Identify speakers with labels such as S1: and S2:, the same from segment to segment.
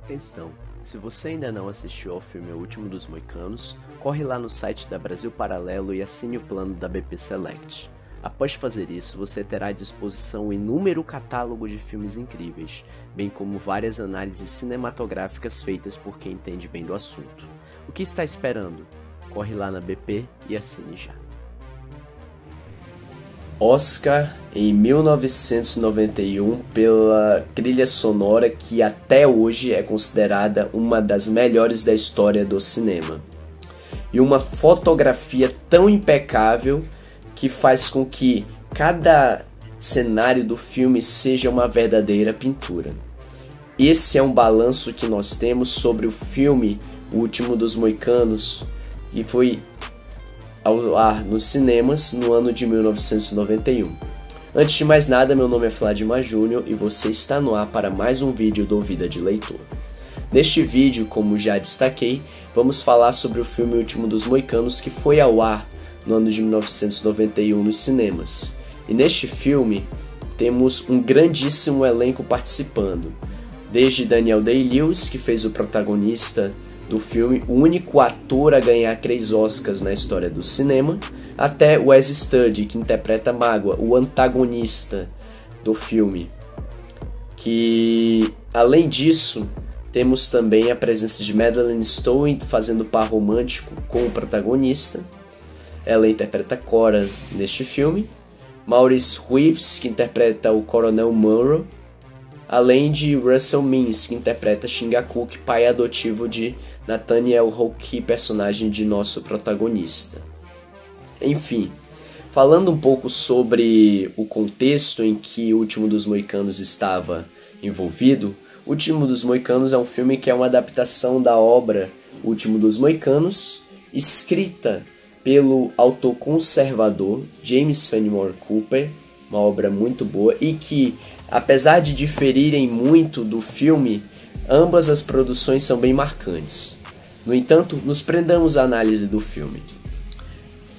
S1: Atenção! Se você ainda não assistiu ao filme O Último dos Moicanos, corre lá no site da Brasil Paralelo e assine o plano da BP Select. Após fazer isso, você terá à disposição um inúmero catálogo de filmes incríveis, bem como várias análises cinematográficas feitas por quem entende bem do assunto. O que está esperando? Corre lá na BP e assine já. Oscar em 1991 pela trilha sonora que até hoje é considerada uma das melhores da história do cinema. E uma fotografia tão impecável que faz com que cada cenário do filme seja uma verdadeira pintura. Esse é um balanço que nós temos sobre o filme O Último dos Moicanos, que foi ao ar nos cinemas no ano de 1991. Antes de mais nada, meu nome é Vladimir Júnior e você está no ar para mais um vídeo do Vida de Leitor. Neste vídeo, como já destaquei, vamos falar sobre o filme O Último dos Moicanos, que foi ao ar no ano de 1991 nos cinemas. E neste filme temos um grandíssimo elenco participando, desde Daniel Day-Lewis, que fez o protagonista do filme, o único ator a ganhar 3 Oscars na história do cinema, até Wes Studi, que interpreta Mágoa, o antagonista do filme. Que, além disso, temos também a presença de Madeleine Stowe fazendo par romântico com o protagonista. Ela interpreta Cora neste filme. Maurice Reeves, que interpreta o Coronel Munro, além de Russell Means, que interpreta Chingachgook, pai adotivo de Nathaniel Hawke, personagem de nosso protagonista. Enfim, falando um pouco sobre o contexto em que O Último dos Moicanos estava envolvido, O Último dos Moicanos é um filme que é uma adaptação da obra O Último dos Moicanos, escrita pelo autor conservador James Fenimore Cooper, uma obra muito boa e que, apesar de diferirem muito do filme, ambas as produções são bem marcantes. No entanto, nos prendamos à análise do filme.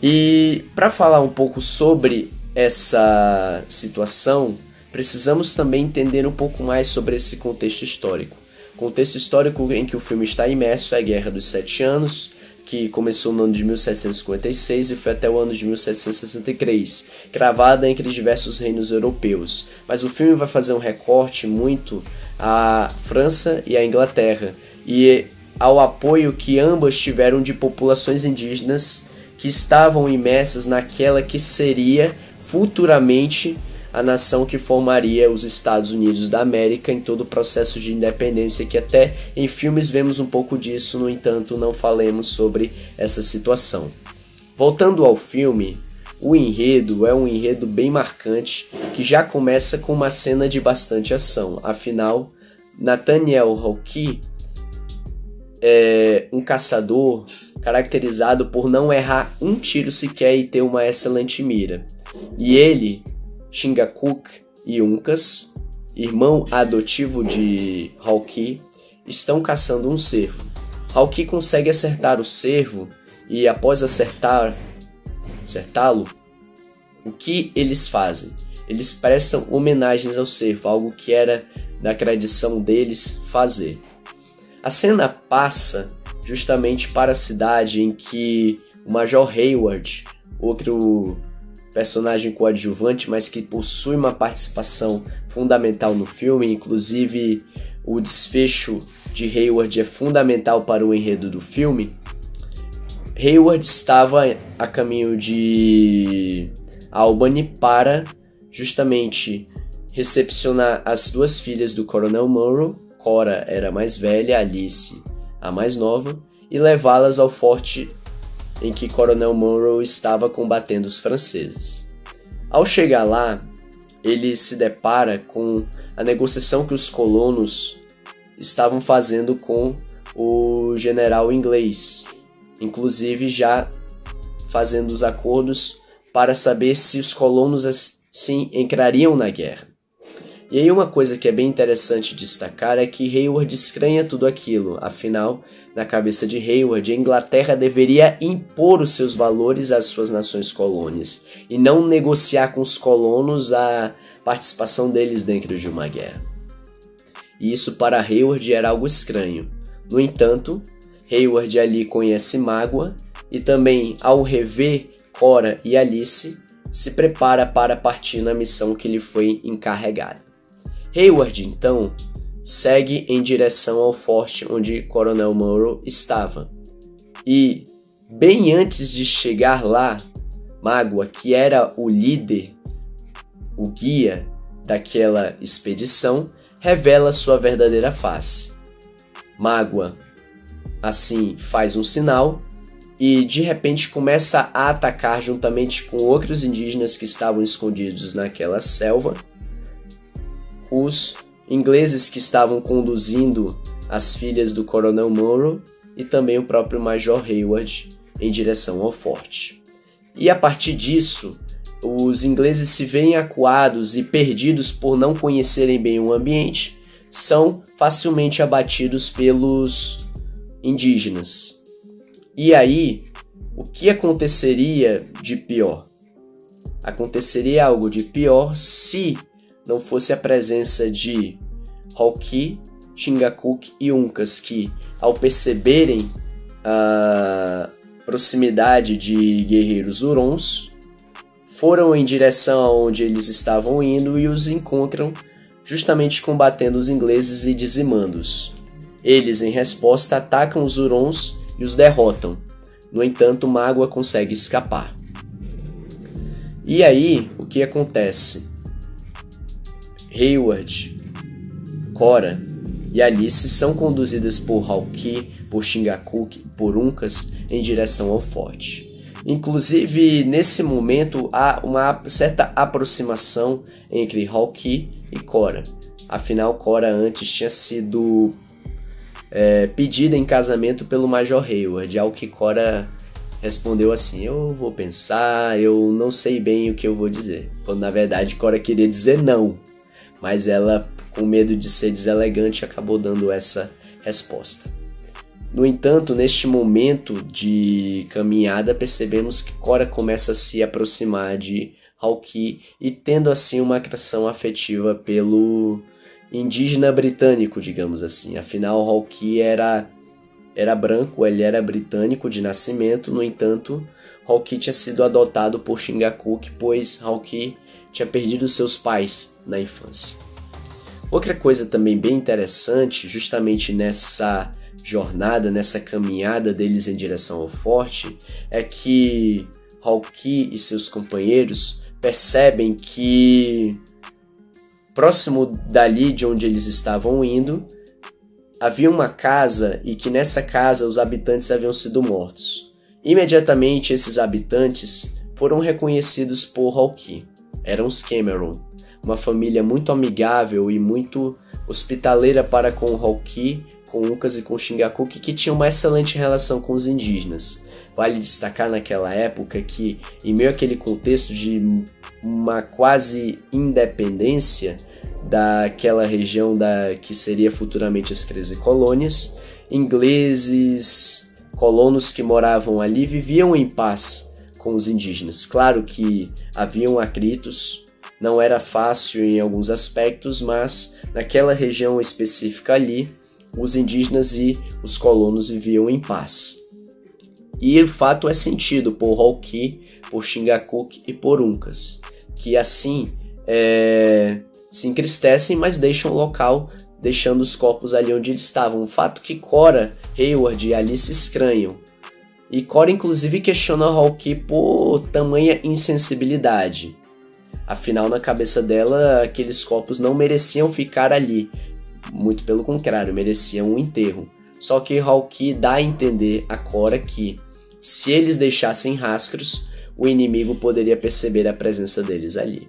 S1: E para falar um pouco sobre essa situação, precisamos também entender um pouco mais sobre esse contexto histórico. O contexto histórico em que o filme está imerso é a Guerra dos 7 Anos, que começou no ano de 1756 e foi até o ano de 1763, cravada entre diversos reinos europeus. Mas o filme vai fazer um recorte muito à França e à Inglaterra, e ao apoio que ambas tiveram de populações indígenas que estavam imersas naquela que seria futuramente a nação que formaria os Estados Unidos da América em todo o processo de independência, que até em filmes vemos um pouco disso, no entanto não falemos sobre essa situação. Voltando ao filme, o enredo é um enredo bem marcante, que já começa com uma cena de bastante ação. Afinal, Nathaniel Hawke é um caçador caracterizado por não errar um tiro sequer e ter uma excelente mira. E ele, Chingachgook e Uncas, irmão adotivo de Hawke, estão caçando um cervo. Hawke consegue acertar o cervo e, após acertá-lo, o que eles fazem? Eles prestam homenagens ao cervo, algo que era da tradição deles fazer. A cena passa justamente para a cidade em que o Major Hayward, outro personagem coadjuvante, mas que possui uma participação fundamental no filme, inclusive o desfecho de Hayward é fundamental para o enredo do filme. Hayward estava a caminho de Albany para justamente recepcionar as 2 filhas do Coronel Munro, Cora era a mais velha, Alice a mais nova, e levá-las ao forte em que Coronel Munro estava combatendo os franceses. Ao chegar lá, ele se depara com a negociação que os colonos estavam fazendo com o general inglês, inclusive já fazendo os acordos para saber se os colonos assim entrariam na guerra. E aí uma coisa que é bem interessante destacar é que Hayward estranha tudo aquilo. Afinal, na cabeça de Hayward, a Inglaterra deveria impor os seus valores às suas nações colônias e não negociar com os colonos a participação deles dentro de uma guerra. e isso para Hayward era algo estranho. No entanto, Hayward ali conhece Mágoa e também, ao rever Cora e Alice, se prepara para partir na missão que lhe foi encarregada. Hayward, então, segue em direção ao forte onde Coronel Munro estava. E, bem antes de chegar lá, Mágoa, que era o líder, o guia daquela expedição, revela sua verdadeira face. Mágoa, assim, faz um sinal e de repente começa a atacar juntamente com outros indígenas que estavam escondidos naquela selva, os ingleses que estavam conduzindo as filhas do Coronel Munro e também o próprio Major Hayward em direção ao forte. E a partir disso, os ingleses se veem acuados e perdidos por não conhecerem bem o ambiente, são facilmente abatidos pelos indígenas. E aí, o que aconteceria de pior? Aconteceria algo de pior se não fosse a presença de Hawkeye, Chingachgook e Uncas, que, ao perceberem a proximidade de guerreiros Hurons, foram em direção aonde eles estavam indo e os encontram justamente combatendo os ingleses e dizimando-os. Eles, em resposta, atacam os Hurons e os derrotam. No entanto, Mágoa consegue escapar. E aí, o que acontece? Hayward, Cora e Alice são conduzidas por Hawkeye, por Chingachgook e por Uncas em direção ao forte. Inclusive, nesse momento, há uma certa aproximação entre Hawkeye e Cora. Afinal, Cora antes tinha sido pedida em casamento pelo Major Hayward, ao que Cora respondeu assim: eu vou pensar, eu não sei bem o que eu vou dizer. Quando na verdade Cora queria dizer não, mas ela, com medo de ser deselegante, acabou dando essa resposta. No entanto, neste momento de caminhada, percebemos que Cora começa a se aproximar de Hawkeye e tendo assim uma atração afetiva pelo indígena britânico, digamos assim. Afinal, Hawkeye era branco, ele era britânico de nascimento. No entanto, Hawkeye tinha sido adotado por Chingachgook, pois Hawkeye tinha perdido seus pais na infância. Outra coisa também bem interessante, justamente nessa jornada, nessa caminhada deles em direção ao forte, é que Hawkeye e seus companheiros percebem que próximo dali de onde eles estavam indo, havia uma casa e que nessa casa os habitantes haviam sido mortos. Imediatamente esses habitantes foram reconhecidos por Hawkeye. Eram os Cameron, uma família muito amigável e muito hospitaleira para com Hawkeye, com Uncas e com Chingachgook, que tinha uma excelente relação com os indígenas. Vale destacar naquela época que, em meio àquele contexto de uma quase independência daquela região que seria futuramente as 13 colônias, ingleses, colonos que moravam ali viviam em paz com os indígenas. Claro que haviam atritos, não era fácil em alguns aspectos, mas naquela região específica ali, os indígenas e os colonos viviam em paz. E o fato é sentido por Hawkeye, por Chingachgook e por Uncas, que assim se entristecem, mas deixam o local, deixando os corpos ali onde eles estavam. O fato que Cora, Hayward e Alice estranham. E Cora inclusive questiona Hawkeye por tamanha insensibilidade. Afinal, na cabeça dela, aqueles corpos não mereciam ficar ali. Muito pelo contrário, mereciam um enterro. Só que Hawkeye dá a entender a Cora que, se eles deixassem rastros, o inimigo poderia perceber a presença deles ali.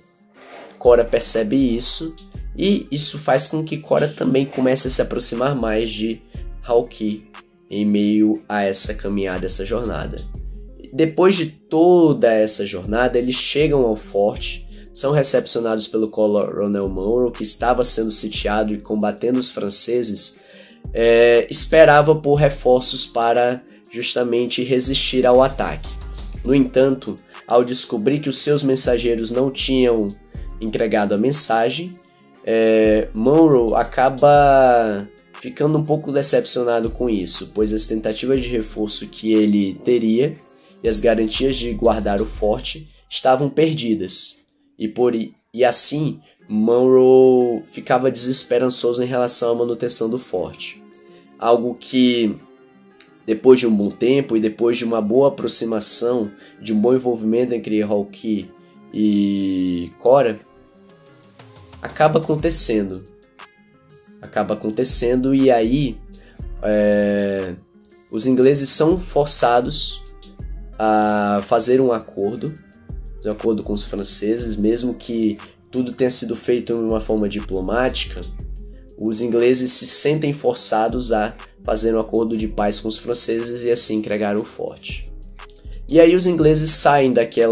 S1: Cora percebe isso, e isso faz com que Cora também comece a se aproximar mais de Hawkeye em meio a essa caminhada, essa jornada. Depois de toda essa jornada, eles chegam ao forte, são recepcionados pelo Coronel Munro, que estava sendo sitiado e combatendo os franceses, esperava por reforços para justamente resistir ao ataque. No entanto, ao descobrir que os seus mensageiros não tinham entregado a mensagem, Monroe acaba ficando um pouco decepcionado com isso, pois as tentativas de reforço que ele teria e as garantias de guardar o forte estavam perdidas, e assim Monroe ficava desesperançoso em relação à manutenção do forte. Algo que, depois de um bom tempo e depois de uma boa aproximação, de um bom envolvimento entre Hawkeye e Cora, acaba acontecendo, e aí os ingleses são forçados a fazer um acordo com os franceses, mesmo que tudo tenha sido feito de uma forma diplomática. Os ingleses se sentem forçados a fazer um acordo de paz com os franceses e assim entregar o forte. E aí os ingleses saem daquele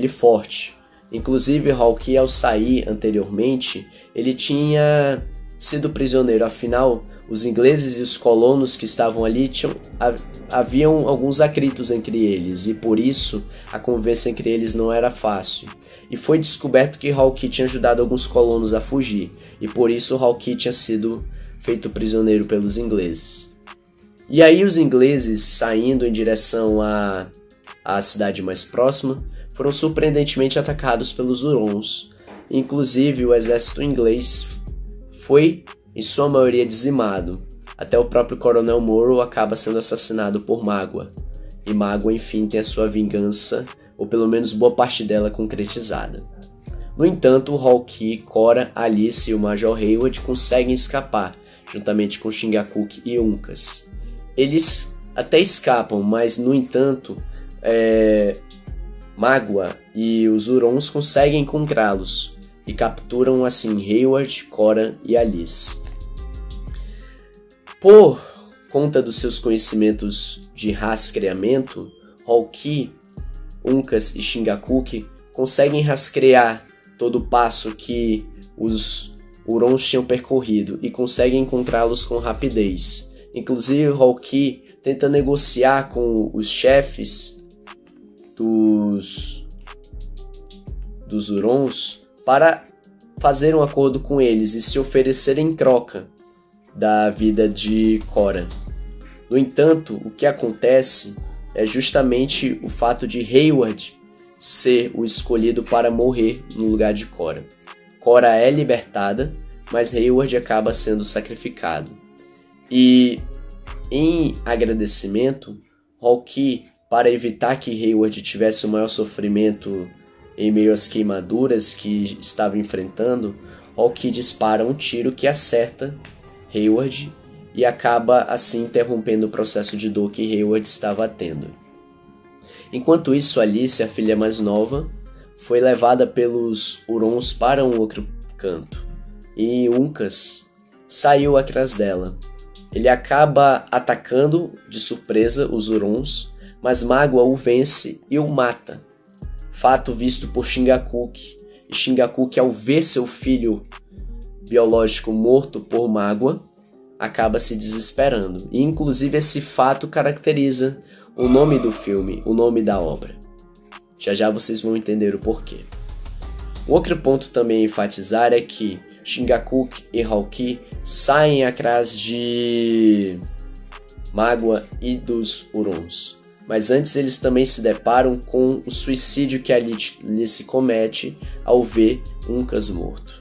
S1: forte. Inclusive, Hawkeye, ao sair anteriormente, ele tinha sido prisioneiro. Afinal, os ingleses e os colonos que estavam ali haviam alguns atritos entre eles, e por isso a convivência entre eles não era fácil. E foi descoberto que Hawkeye tinha ajudado alguns colonos a fugir, e por isso Hawkeye tinha sido feito prisioneiro pelos ingleses. E aí os ingleses, saindo em direção à cidade mais próxima, foram surpreendentemente atacados pelos Hurons. Inclusive, o exército inglês foi, em sua maioria, dizimado. Até o próprio Coronel Monroe acaba sendo assassinado por Magua. E Magua, enfim, tem a sua vingança, ou pelo menos boa parte dela, concretizada. No entanto, Hawkeye, Cora, Alice e o Major Hayward conseguem escapar, juntamente com Chingachgook e Uncas. Eles até escapam, mas, no entanto, Magua e os Hurons conseguem encontrá-los e capturam assim Hayward, Cora e Alice. Por conta dos seus conhecimentos de rastreamento, Hawkeye, Uncas e Chingachgook conseguem rastrear todo o passo que os Hurons tinham percorrido e conseguem encontrá-los com rapidez. Inclusive, Hawkeye tenta negociar com os chefes dos Hurons para fazer um acordo com eles e se oferecer em troca da vida de Cora. No entanto, o que acontece é justamente o fato de Hayward ser o escolhido para morrer no lugar de Cora. Cora é libertada, mas Hayward acaba sendo sacrificado. E, em agradecimento, Hawkeye, para evitar que Hayward tivesse o maior sofrimento em meio às queimaduras que estava enfrentando, Hawkeye dispara um tiro que acerta Hayward e acaba assim interrompendo o processo de dor que Hayward estava tendo. Enquanto isso, Alice, a filha mais nova, foi levada pelos Hurons para um outro canto, e Uncas saiu atrás dela. Ele acaba atacando de surpresa os Hurons, mas Magua o vence e o mata. Fato visto por Chingachgook, e Chingachgook, ao ver seu filho biológico morto por Magua, acaba se desesperando. E inclusive esse fato caracteriza o nome do filme, o nome da obra. Já já vocês vão entender o porquê. Outro ponto também a enfatizar é que Chingachgook e Hawkeye saem atrás de Magua e dos Hurons. Mas antes eles também se deparam com o suicídio que Alice comete ao ver Uncas morto.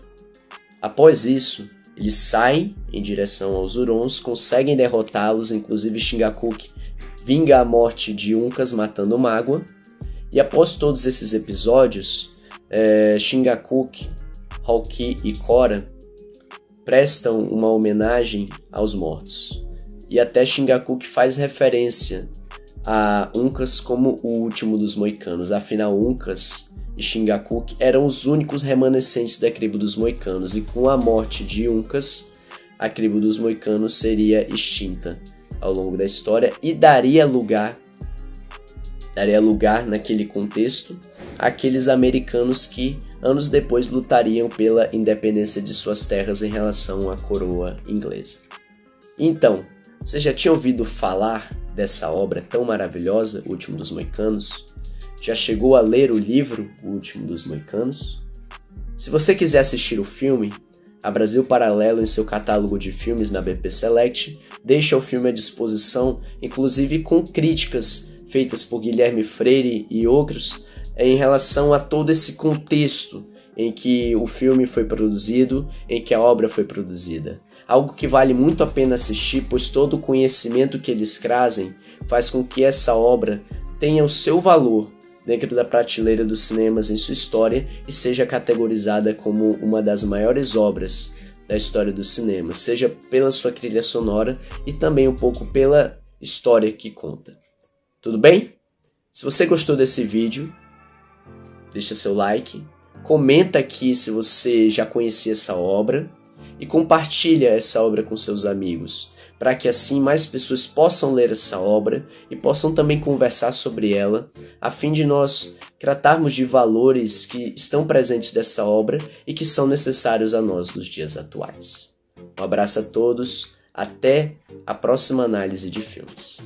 S1: Após isso, eles saem em direção aos Hurons, conseguem derrotá-los, inclusive Chingachgook vinga a morte de Uncas matando Magua. E após todos esses episódios, Chingachgook, Hawkeye e Cora prestam uma homenagem aos mortos. E até Chingachgook faz referência a Uncas como o último dos moicanos. Afinal, Uncas e Chingachgook eram os únicos remanescentes da tribo dos moicanos, e com a morte de Uncas, a tribo dos moicanos seria extinta ao longo da história e daria lugar naquele contexto àqueles americanos que anos depois lutariam pela independência de suas terras em relação à coroa inglesa. Então, você já tinha ouvido falar dessa obra tão maravilhosa, O Último dos Moicanos? Já chegou a ler o livro O Último dos Moicanos? Se você quiser assistir o filme, a Brasil Paralelo, em seu catálogo de filmes na BP Select, deixa o filme à disposição, inclusive com críticas feitas por Guilherme Freire e outros, em relação a todo esse contexto em que o filme foi produzido, em que a obra foi produzida. Algo que vale muito a pena assistir, pois todo o conhecimento que eles trazem faz com que essa obra tenha o seu valor dentro da prateleira dos cinemas em sua história e seja categorizada como uma das maiores obras da história do cinema, seja pela sua trilha sonora e também um pouco pela história que conta. Tudo bem? Se você gostou desse vídeo, deixa seu like, comenta aqui se você já conhecia essa obra e compartilha essa obra com seus amigos, para que assim mais pessoas possam ler essa obra e possam também conversar sobre ela, a fim de nós tratarmos de valores que estão presentes dessa obra e que são necessários a nós nos dias atuais. Um abraço a todos, até a próxima análise de filmes.